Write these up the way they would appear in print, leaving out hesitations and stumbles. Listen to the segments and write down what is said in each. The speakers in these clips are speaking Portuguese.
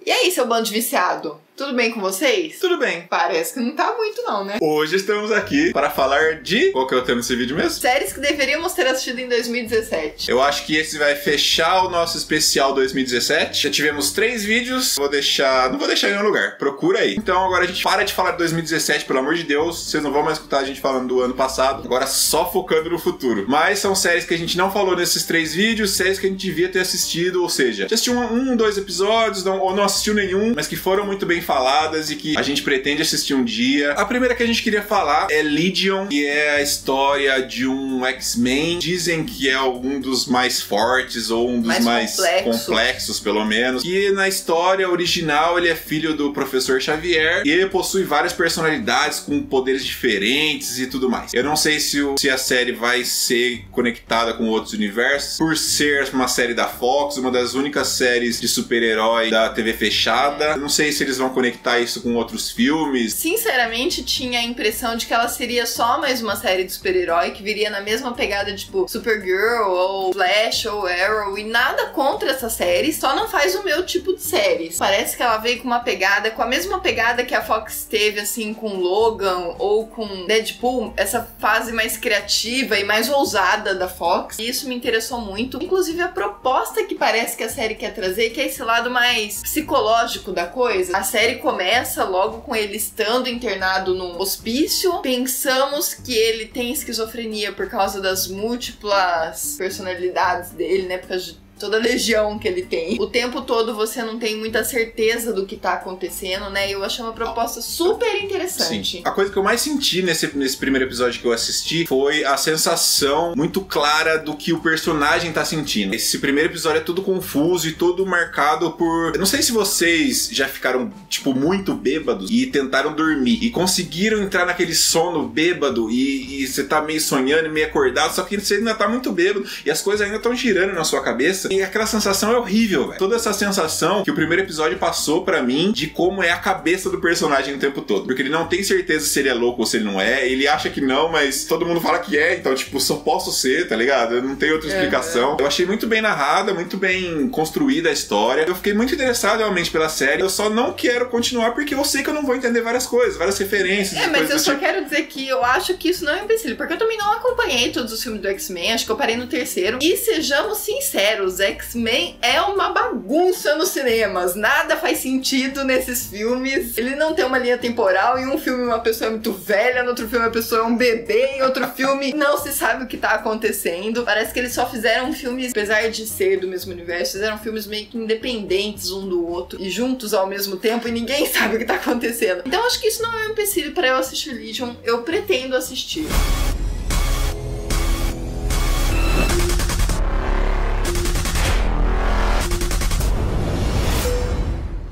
E aí, seu bando de viciado? Tudo bem com vocês? Tudo bem. Parece que não tá muito não, né? Hoje estamos aqui para falar de... Qual que é o tema desse vídeo mesmo? Séries que deveríamos ter assistido em 2017. Eu acho que esse vai fechar o nosso especial 2017. Já tivemos 3 vídeos. Não vou deixar em nenhum lugar. Procura aí. Então agora a gente para de falar de 2017, pelo amor de Deus. Vocês não vão mais escutar a gente falando do ano passado. Agora só focando no futuro. Mas são séries que a gente não falou nesses 3 vídeos. Séries que a gente devia ter assistido. Ou seja, já assistiu 2 episódios ou não assistiu nenhum, mas que foram muito bem faladas e que a gente pretende assistir um dia. A primeira que a gente queria falar é Legion, que é a história de um X-Men. Dizem que é um dos mais fortes ou um dos mais complexos, pelo menos. E na história original ele é filho do Professor Xavier e ele possui várias personalidades com poderes diferentes e tudo mais. Eu não sei se a série vai ser conectada com outros universos, por ser uma série da Fox, uma das únicas séries de super-herói da TV fechada. Eu não sei se eles vão conectar isso com outros filmes. Sinceramente, tinha a impressão de que ela seria só mais uma série de super-herói que viria na mesma pegada, tipo Supergirl ou Flash ou Arrow, e nada contra essa série, só não faz o meu tipo de série. Parece que ela veio com a mesma pegada que a Fox teve, assim, com Logan ou com Deadpool, essa fase mais criativa e mais ousada da Fox. E isso me interessou muito. Inclusive a proposta que parece que a série quer trazer, que é esse lado mais psicológico da coisa. A série começa logo com ele estando internado num hospício. Pensamos que ele tem esquizofrenia por causa das múltiplas personalidades dele, né? Por causa de toda a legião que ele tem. O tempo todo você não tem muita certeza do que tá acontecendo, né? Eu achei uma proposta super interessante. Sim. A coisa que eu mais senti nesse primeiro episódio que eu assisti foi a sensação muito clara do que o personagem tá sentindo. Esse primeiro episódio é tudo confuso e todo marcado por... Eu não sei se vocês já ficaram, tipo, muito bêbados e tentaram dormir e conseguiram entrar naquele sono bêbado e você tá meio sonhando e meio acordado, só que você ainda tá muito bêbado e as coisas ainda estão girando na sua cabeça. E aquela sensação é horrível, velho. Toda essa sensação que o primeiro episódio passou pra mim de como é a cabeça do personagem o tempo todo. Porque ele não tem certeza se ele é louco ou se ele não é. Ele acha que não, mas todo mundo fala que é. Então, tipo, só posso ser, tá ligado? Eu não tenho outra explicação. Eu achei muito bem narrada, muito bem construída a história. Eu fiquei muito interessado, realmente, pela série. Eu só não quero continuar porque eu sei que eu não vou entender várias coisas, várias referências. Mas eu só quero dizer que eu acho que isso não é um empecilho. Porque eu também não acompanhei todos os filmes do X-Men. Acho que eu parei no 3º. E sejamos sinceros, X-Men é uma bagunça nos cinemas. Nada faz sentido nesses filmes. Ele não tem uma linha temporal. Em um filme uma pessoa é muito velha, no outro filme a pessoa é um bebê, em outro filme não se sabe o que tá acontecendo. Parece que eles só fizeram filmes, apesar de ser do mesmo universo, fizeram filmes meio que independentes um do outro e juntos ao mesmo tempo e ninguém sabe o que tá acontecendo. Então acho que isso não é um empecilho pra eu assistir Legion. Eu pretendo assistir.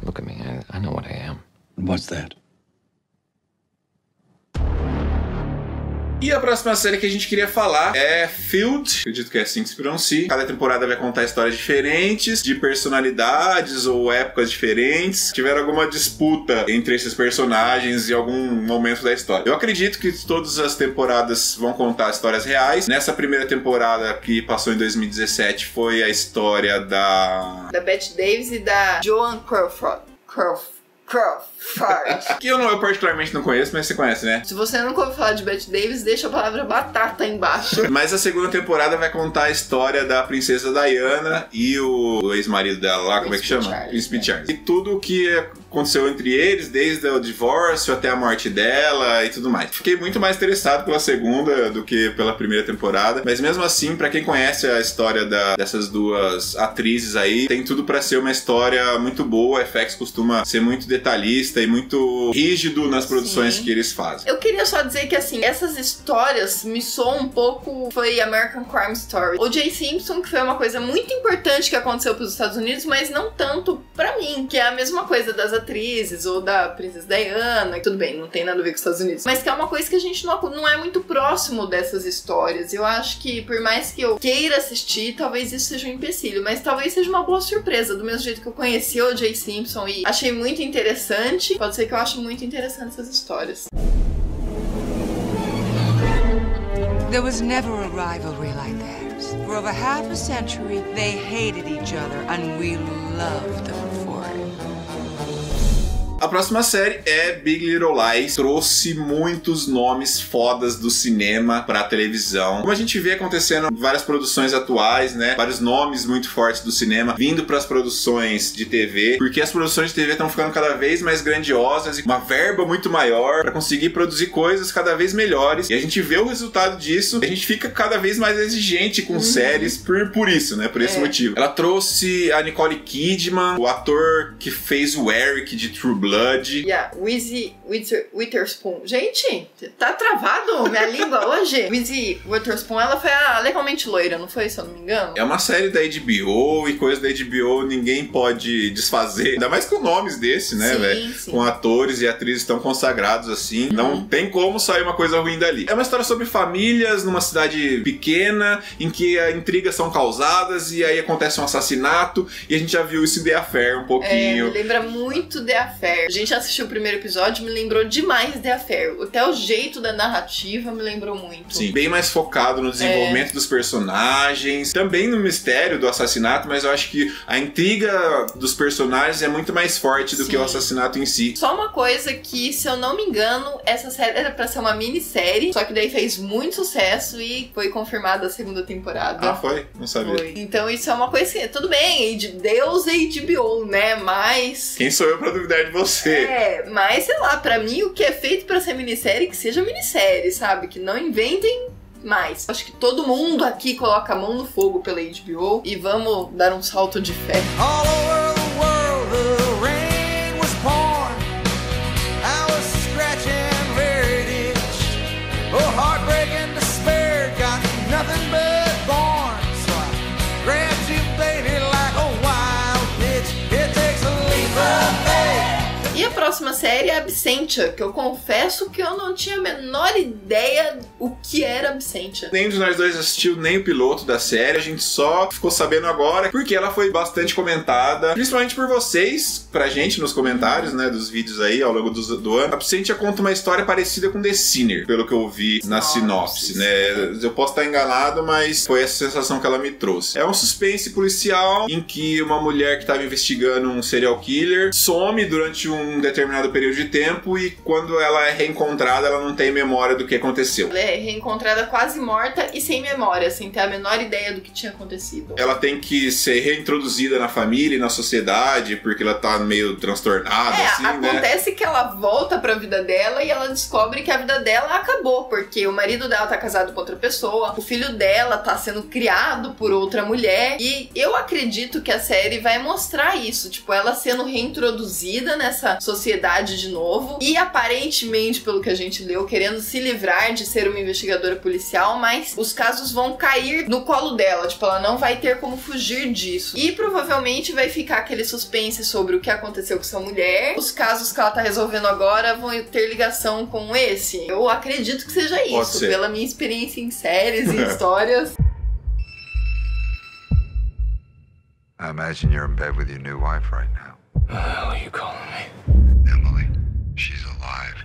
Look at me, I know what I am. What's that? E a próxima série que a gente queria falar é Field, acredito que é assim que se pronuncia. Cada temporada vai contar histórias diferentes, de personalidades ou épocas diferentes. Tiveram alguma disputa entre esses personagens em algum momento da história. Eu acredito que todas as temporadas vão contar histórias reais. Nessa primeira temporada que passou em 2017 foi a história da Bette Davis e da Joan Crawford. Que eu particularmente não conheço, mas você conhece, né? Se você nunca ouviu falar de Bette Davis, deixa a palavra batata embaixo. Mas a segunda temporada vai contar a história da princesa Diana e o ex-marido dela lá, como é que chama? Príncipe Charles. E tudo o que aconteceu entre eles, desde o divórcio até a morte dela e tudo mais. Fiquei muito mais interessado pela segunda do que pela primeira temporada, mas mesmo assim, pra quem conhece a história dessas duas atrizes aí, tem tudo pra ser uma história muito boa. A FX costuma ser muito detalhista e muito rígido nas produções que eles fazem. Eu queria só dizer que, assim, essas histórias me soam um pouco... Foi American Crime Story. O O.J. Simpson, que foi uma coisa muito importante que aconteceu pros Estados Unidos, mas não tanto pra mim, que é a mesma coisa das atrizes ou da Princesa Diana. Tudo bem, não tem nada a ver com os Estados Unidos, mas que é uma coisa que a gente não é muito próximo dessas histórias. Eu acho que, por mais que eu queira assistir, talvez isso seja um empecilho, mas talvez seja uma boa surpresa, do mesmo jeito que eu conheci o O.J. Simpson e achei muito interessante. Pode ser que eu ache muito interessante essas histórias. There was never a rivalry like theirs. For over half a century, they hated each other, and we loved them for it. A próxima série é Big Little Lies. Trouxe muitos nomes fodas do cinema pra televisão. Como a gente vê acontecendo em várias produções atuais, né? Vários nomes muito fortes do cinema vindo pras produções de TV, porque as produções de TV estão ficando cada vez mais grandiosas e uma verba muito maior pra conseguir produzir coisas cada vez melhores. E a gente vê o resultado disso, a gente fica cada vez mais exigente com séries por isso, né? Por esse motivo. Ela trouxe a Nicole Kidman, o ator que fez o Eric de True Blood. E a Reese Witherspoon. Gente, tá travado minha língua hoje? Reese Witherspoon, ela foi a Legalmente Loira, não foi, se eu não me engano? É uma série da HBO e coisa da HBO ninguém pode desfazer. Ainda mais com nomes desse, né, velho? Com atores e atrizes tão consagrados assim. Não tem como sair uma coisa ruim dali. É uma história sobre famílias numa cidade pequena em que intrigas são causadas e aí acontece um assassinato e a gente já viu isso em The Affair um pouquinho. Me lembra muito The Affair. A gente assistiu o primeiro episódio, me lembrou demais The Affair. Até o jeito da narrativa me lembrou muito. Sim, bem mais focado no desenvolvimento dos personagens, também no mistério do assassinato, mas eu acho que a intriga dos personagens é muito mais forte do que o assassinato em si. Só uma coisa que, se eu não me engano, essa série era pra ser uma minissérie, só que daí fez muito sucesso e foi confirmada a segunda temporada. Ah, foi? Não sabia. Foi. Então isso é uma coisa que, tudo bem, Deus é HBO, né, mas... Quem sou eu pra duvidar de você? Mas sei lá, pra mim o que é feito pra ser minissérie, que seja minissérie, sabe? Que não inventem mais. Acho que todo mundo aqui coloca a mão no fogo pela HBO e vamos dar um salto de fé. All over the world, the rain was pouring. I was scratching very itch. Oh, heartbreak and despair got nothing but born. So I grabbed you, baby, like a wild bitch. It takes a leap of faith. E a próxima série é Absentia, que eu confesso que eu não tinha a menor ideia o que era Absentia. Nenhum de nós dois assistiu nem o piloto da série, a gente só ficou sabendo agora porque ela foi bastante comentada, principalmente por vocês, pra gente nos comentários, né, dos vídeos aí ao longo do ano. Absentia conta uma história parecida com The Sinner, pelo que eu vi na sinopse, né? Eu posso estar enganado, mas foi essa sensação que ela me trouxe. É um suspense policial em que uma mulher que estava investigando um serial killer some durante um determinado período de tempo e quando ela é reencontrada, ela não tem memória do que aconteceu. Ela é reencontrada quase morta e sem memória, sem ter a menor ideia do que tinha acontecido. Ela tem que ser reintroduzida na família e na sociedade, porque ela tá meio transtornada, assim, acontece que ela volta pra vida dela e ela descobre que a vida dela acabou, porque o marido dela tá casado com outra pessoa, o filho dela tá sendo criado por outra mulher, e eu acredito que a série vai mostrar isso, tipo, ela sendo reintroduzida nessa sociedade de novo, e aparentemente, pelo que a gente leu, querendo se livrar de ser uma investigadora policial, mas os casos vão cair no colo dela, tipo, ela não vai ter como fugir disso. E provavelmente vai ficar aquele suspense sobre o que aconteceu com essa mulher, os casos que ela tá resolvendo agora vão ter ligação com esse. Eu acredito que seja isso, pela minha experiência em séries e histórias. I imagine you're in bed with your new wife right now. What the hell are you calling me? Emily, she's alive.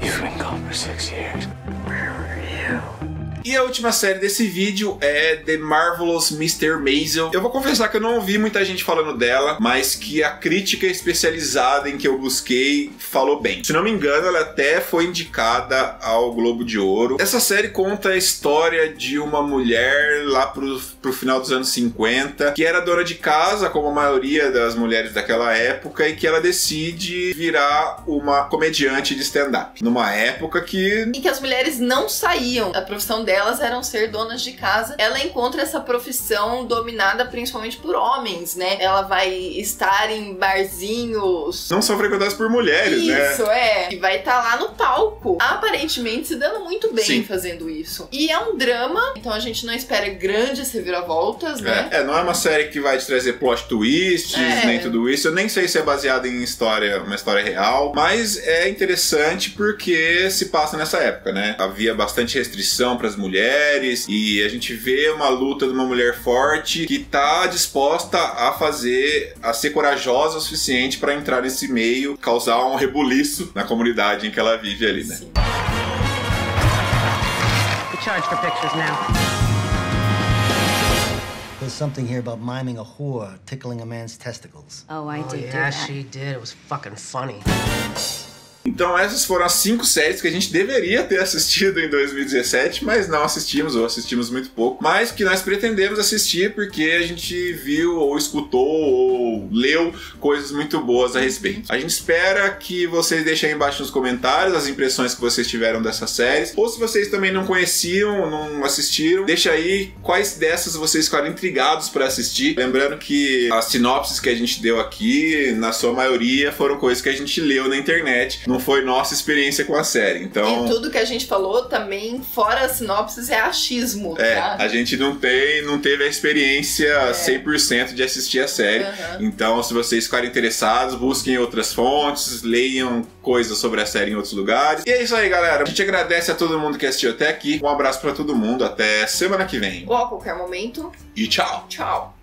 You've been gone for 6 years. Where were you? E a última série desse vídeo é The Marvelous Mr. Maisel. Eu vou confessar que eu não ouvi muita gente falando dela, mas que a crítica especializada em que eu busquei falou bem. Se não me engano, ela até foi indicada ao Globo de Ouro. Essa série conta a história de uma mulher lá pro final dos anos 50, que era dona de casa, como a maioria das mulheres daquela época, e que ela decide virar uma comediante de stand-up. Numa época em que as mulheres não saíam. A profissão delas eram ser donas de casa. Ela encontra essa profissão dominada principalmente por homens, né? Ela vai estar em barzinhos... não são frequentados por mulheres, né? Isso, E vai estar lá no palco, aparentemente se dando muito bem fazendo isso. E é um drama, então a gente não espera grandes reviravoltas, né? Não é uma série que vai te trazer plot twists, nem tudo isso. Eu nem sei se é baseado em uma história real, mas é interessante porque se passa nessa época, né? Havia bastante restrição para as mulheres e a gente vê uma luta de uma mulher forte que tá disposta a ser corajosa o suficiente para entrar nesse meio, causar um rebuliço na comunidade em que ela vive ali, né? Sim. We charge for pictures now. There's something here about miming a whore tickling a man's testicles. Oh, I did do Yeah, that. she did. It was fucking funny. Então essas foram as 5 séries que a gente deveria ter assistido em 2017, mas não assistimos, ou assistimos muito pouco, mas que nós pretendemos assistir porque a gente viu, ou escutou, ou leu coisas muito boas a respeito. A gente espera que vocês deixem aí embaixo nos comentários as impressões que vocês tiveram dessas séries, ou se vocês também não conheciam, não assistiram, deixa aí quais dessas vocês ficaram intrigados para assistir. Lembrando que as sinopses que a gente deu aqui, na sua maioria, foram coisas que a gente leu na internet, não foi nossa experiência com a série, então... E tudo que a gente falou também, fora a sinopse, é achismo, tá? A gente não teve a experiência 100% de assistir a série, então se vocês ficarem interessados, busquem outras fontes, leiam coisas sobre a série em outros lugares. E é isso aí, galera. A gente agradece a todo mundo que assistiu até aqui, um abraço pra todo mundo, até semana que vem. Ou a qualquer momento. E tchau! Tchau!